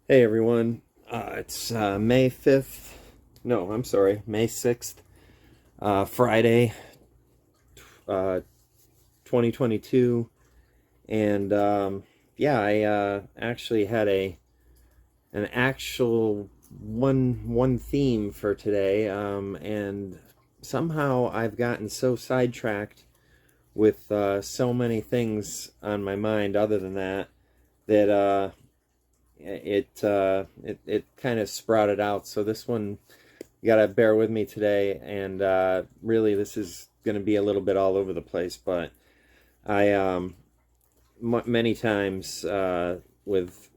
Hey everyone, it's May 5th. No, I'm sorry, May 6th, Friday, uh, 2022. And yeah, I actually had an actual one theme for today. And somehow I've gotten so sidetracked with so many things on my mind other than that that it kind of sprouted out. So this one, you gotta bear with me today, and really this is gonna be a little bit all over the place. But I many times with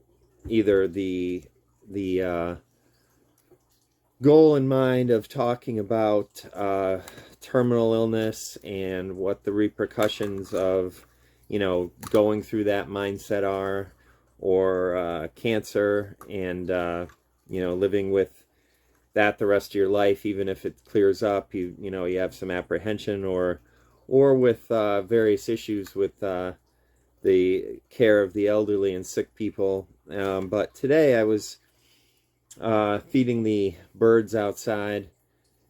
either the goal in mind of talking about terminal illness and what the repercussions of going through that mindset are, or cancer, and living with that the rest of your life, even if it clears up, you have some apprehension, or with various issues with the care of the elderly and sick people. But today I was feeding the birds outside,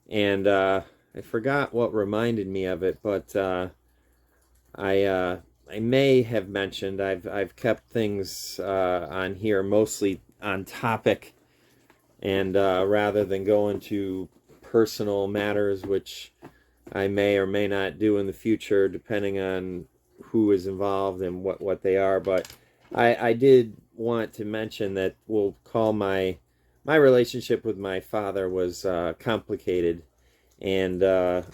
and I forgot what reminded me of it, but I may have mentioned I've kept things on here mostly on topic, and rather than go into personal matters, which I may or may not do in the future, depending on who is involved and what they are. But I did want to mention that we'll call my relationship with my father was complicated, and a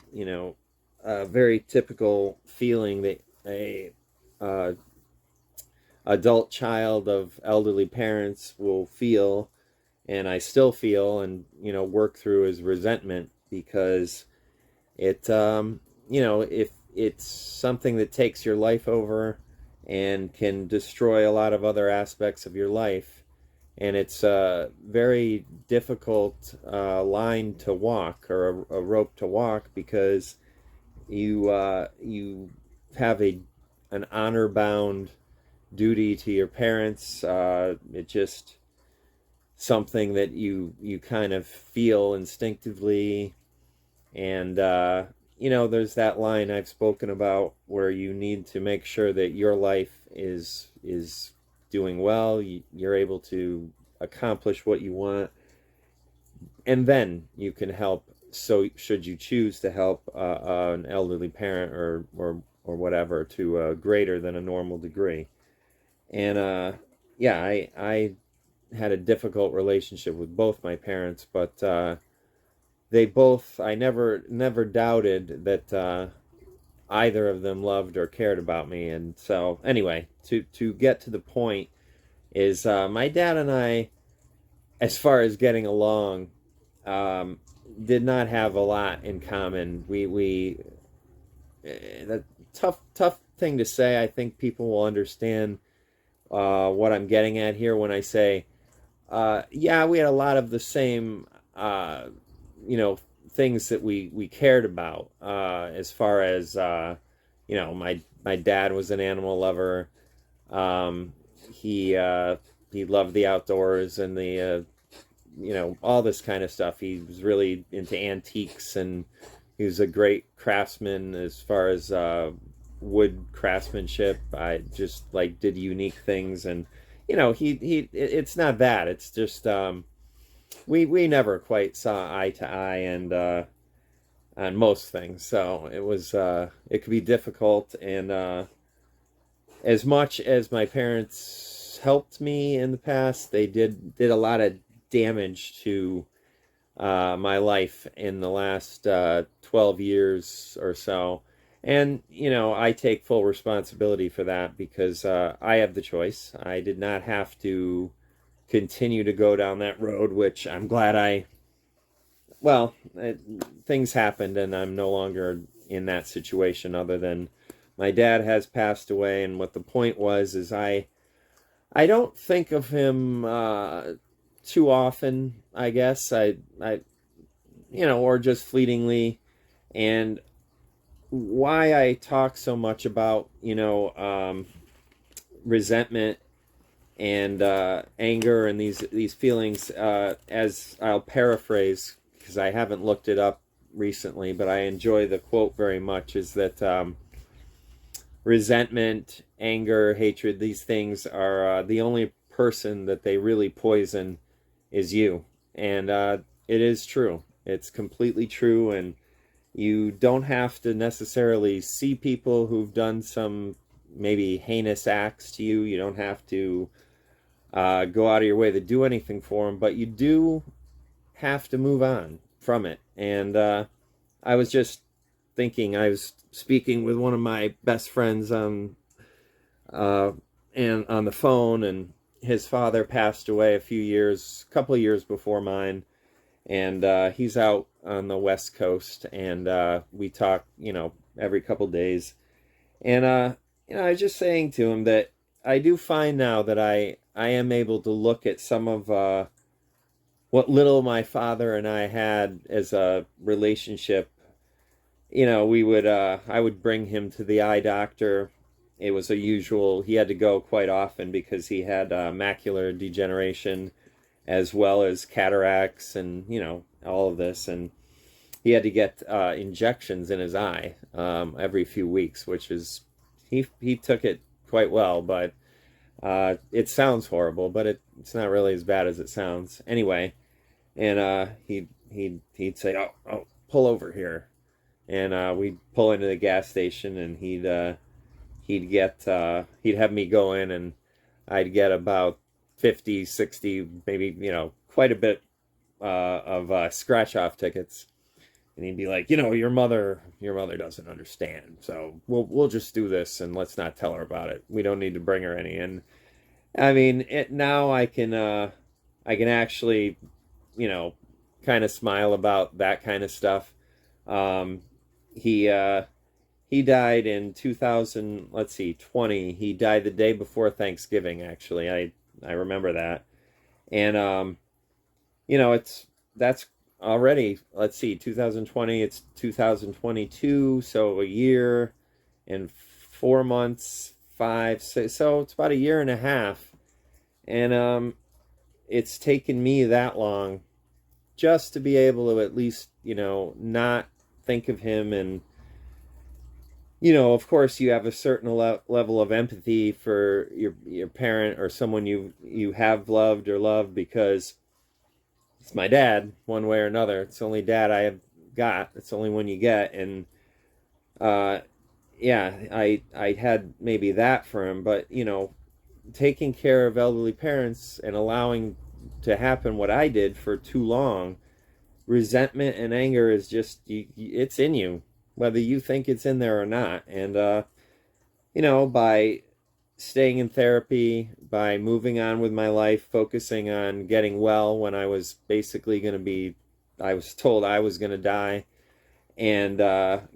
very typical feeling that a uh, adult child of elderly parents will feel, and I still feel, and work through, is resentment, because it if it's something that takes your life over and can destroy a lot of other aspects of your life, and it's a very difficult line to walk, or a rope to walk, because you have an honor bound duty to your parents. It just something that you kind of feel instinctively, and there's that line I've spoken about where you need to make sure that your life is doing well. You're able to accomplish what you want, and then you can help. So should you choose to help an elderly parent, or whatever, to a greater than a normal degree. And yeah, I had a difficult relationship with both my parents, but they both, I never doubted that either of them loved or cared about me. And so anyway, to get to the point, is my dad and I, as far as getting along, um, did not have a lot in common. We that tough thing to say. I think people will understand what I'm getting at here when I say, yeah, we had a lot of the same, you know, things that we cared about. As far as my dad was an animal lover. Um, he loved the outdoors and the all this kind of stuff. He was really into antiques, and he was a great craftsman as far as wood craftsmanship. I just like did unique things, and it's not that. It's just we never quite saw eye to eye, and on most things. So it could be difficult, and as much as my parents helped me in the past, they did a lot of damage to my life in the last 12 years or so. And, I take full responsibility for that, because I have the choice. I did not have to continue to go down that road, which I'm glad well, things happened, and I'm no longer in that situation, other than my dad has passed away. And what the point was is I don't think of him too often, I guess. Or just fleetingly. And why I talk so much about, resentment and anger and these feelings, as I'll paraphrase because I haven't looked it up recently, but I enjoy the quote very much, is that resentment, anger, hatred, these things are the only person that they really poison is you. And it is true. It's completely true. And you don't have to necessarily see people who've done some maybe heinous acts to you. You don't have to go out of your way to do anything for them, but you do have to move on from it. And I was just thinking, I was speaking with one of my best friends and on the phone, and his father passed away a couple of years before mine, and he's out on the West Coast, and we talk, every couple days, and I was just saying to him that I do find now that I am able to look at some of what little my father and I had as a relationship. We would I would bring him to the eye doctor. It was a usual, he had to go quite often because he had macular degeneration as well as cataracts and all of this, and he had to get injections in his eye every few weeks, which is he took it quite well, but it sounds horrible, but it's not really as bad as it sounds anyway. And he'd say, oh, pull over here, and we'd pull into the gas station, and he'd have me go in, and I'd get about 50, 60, maybe, quite a bit of scratch off tickets. And he'd be like, your mother doesn't understand, so we'll just do this, and let's not tell her about it. We don't need to bring her any. And I mean, now I can actually, kind of smile about that kind of stuff. He died in 2020. He died the day before Thanksgiving, actually. I remember that. And that's already, 2020, it's 2022, so a year and 4 months, 5, 6, so it's about a year and a half. And it's taken me that long just to be able to at least, not think of him. And of course you have a certain level of empathy for your parent or someone you have loved or love, because it's my dad, one way or another. It's the only dad I have got. It's the only one you get. And I had maybe that for him, but taking care of elderly parents and allowing to happen what I did for too long, resentment and anger is just, it's in you, whether you think it's in there or not. And by staying in therapy, by moving on with my life, focusing on getting well when I was basically going to be, I was told I was going to die, and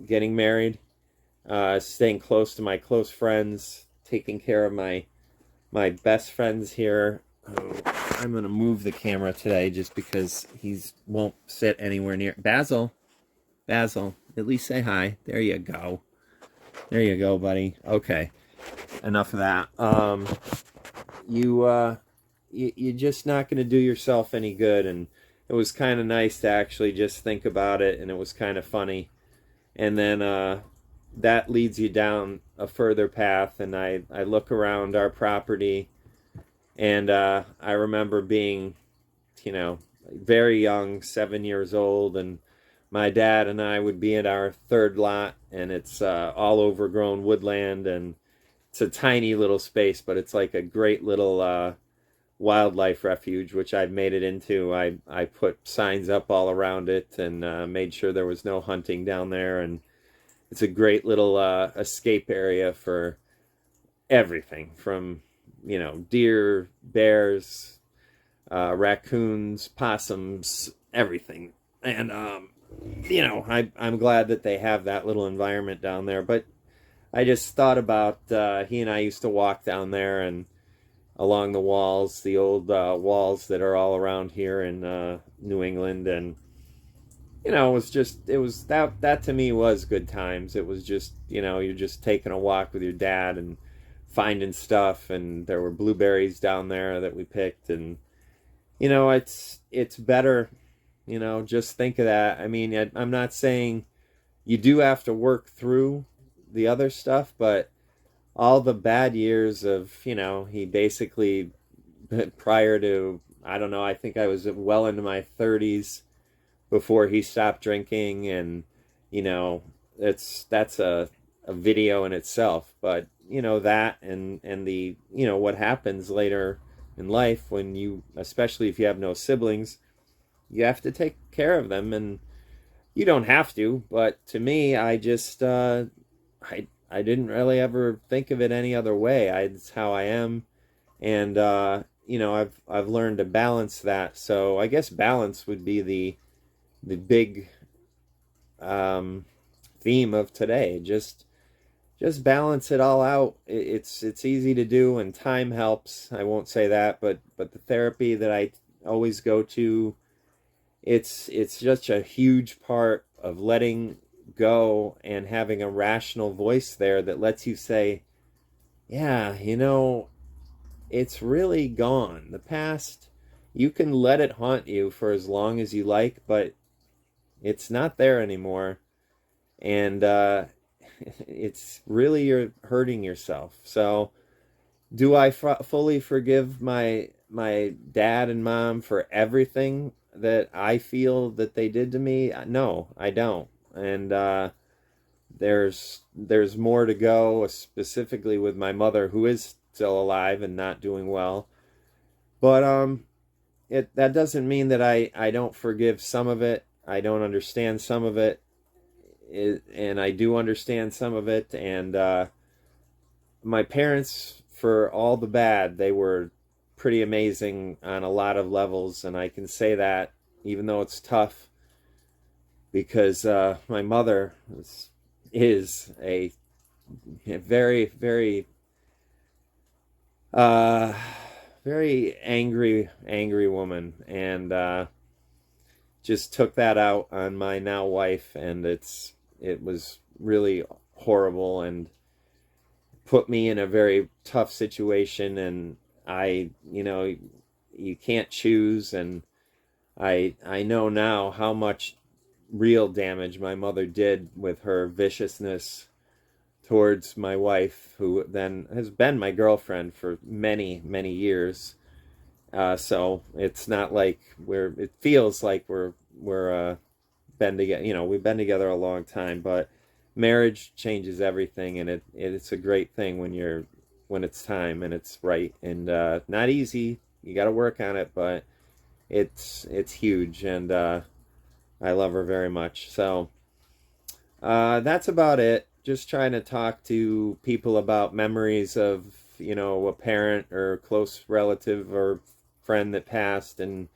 getting married, staying close to my close friends, taking care of my best friends here. I'm going to move the camera today just because he won't sit anywhere near. Basil, at least say hi. There you go. There you go, buddy. Okay, enough of that. You're just not going to do yourself any good. And it was kind of nice to actually just think about it, and it was kind of funny. And then that leads you down a further path, and I look around our property, and I remember being, very young, 7 years old, and my dad and I would be in our third lot, and it's all overgrown woodland, and it's a tiny little space, but it's like a great little wildlife refuge, which I've made it into. I put signs up all around it, and made sure there was no hunting down there, and it's a great little escape area for everything from, deer, bears, raccoons, possums, everything. And, I'm glad that they have that little environment down there. But I just thought about, he and I used to walk down there and along the walls, the old walls that are all around here in New England. And, it was that to me was good times. It was just, you're just taking a walk with your dad and finding stuff, and there were blueberries down there that we picked, and it's better. Just think of that. I mean, I'm not saying you do have to work through the other stuff, but all the bad years of, he basically, prior to, I don't know, I think I was well into my 30s before he stopped drinking, and that's a video in itself. But that, and the what happens later in life when you, especially if you have no siblings, you have to take care of them. And you don't have to, but to me, I just I didn't really ever think of it any other way. It's how I am, and I've learned to balance that. So I guess balance would be the big theme of today. Just balance it all out. It's easy to do, and time helps. I won't say that, but the therapy that I always go to, it's just a huge part of letting go and having a rational voice there that lets you say, yeah, it's really gone. The past, you can let it haunt you for as long as you like, but it's not there anymore. And it's really, you're hurting yourself. So do I fully forgive my dad and mom for everything that I feel that they did to me? No, I don't. And there's more to go, specifically with my mother, who is still alive and not doing well. But that doesn't mean that I don't forgive some of it. I don't understand some of it, and I do understand some of it. And my parents, for all the bad, they were pretty amazing on a lot of levels, and I can say that even though it's tough, because my mother is a very, very, very angry woman, and just took that out on my now wife, and it was really horrible and put me in a very tough situation. And you can't choose, and I know now how much real damage my mother did with her viciousness towards my wife, who then has been my girlfriend for many, many years. So it's not like it feels like we're been together, we've been together a long time, but marriage changes everything, and it's a great thing when it's time and it's right, and not easy. You got to work on it, but it's huge, and I love her very much. So that's about it. Just trying to talk to people about memories of, a parent or close relative or friend that passed, and,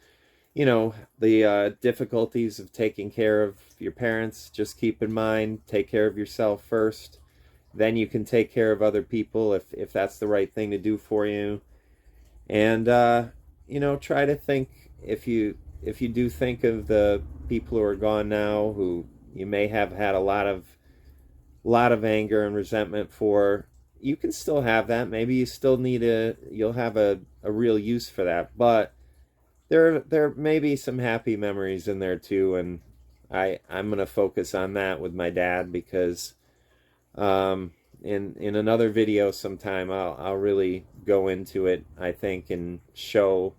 the difficulties of taking care of your parents. Just keep in mind, take care of yourself first. Then you can take care of other people if that's the right thing to do for you. And, try to think, if you do think of the people who are gone now, who you may have had a lot of anger and resentment for, you can still have that. Maybe you still you'll have a real use for that, but there may be some happy memories in there too. And I'm going to focus on that with my dad, because in another video sometime I'll really go into it, I think, and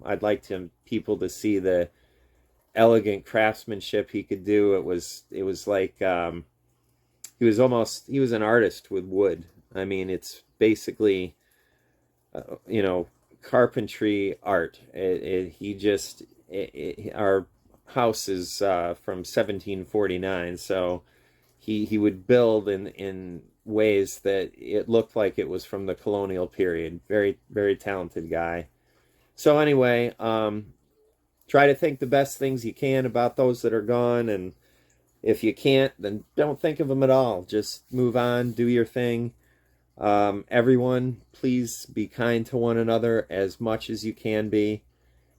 I'd like people to see the elegant craftsmanship he could do. It was like he was an artist with wood. I mean, it's basically carpentry art. Our house is from 1749, so he would build in ways that it looked like it was from the colonial period. Very, very talented guy. So anyway, try to think the best things you can about those that are gone, and if you can't, then don't think of them at all. Just move on, do your thing. Everyone, please be kind to one another as much as you can be,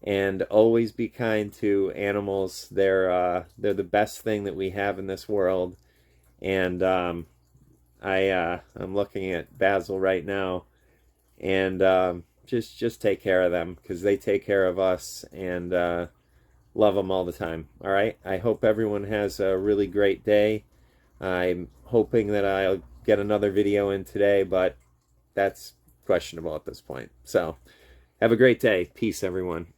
and always be kind to animals. They're the best thing that we have in this world. And I'm looking at Basil right now, and just take care of them, because they take care of us, and love them all the time. All right, I hope everyone has a really great day. I'm hoping that I'll get another video in today, but that's questionable at this point. So have a great day. Peace, everyone.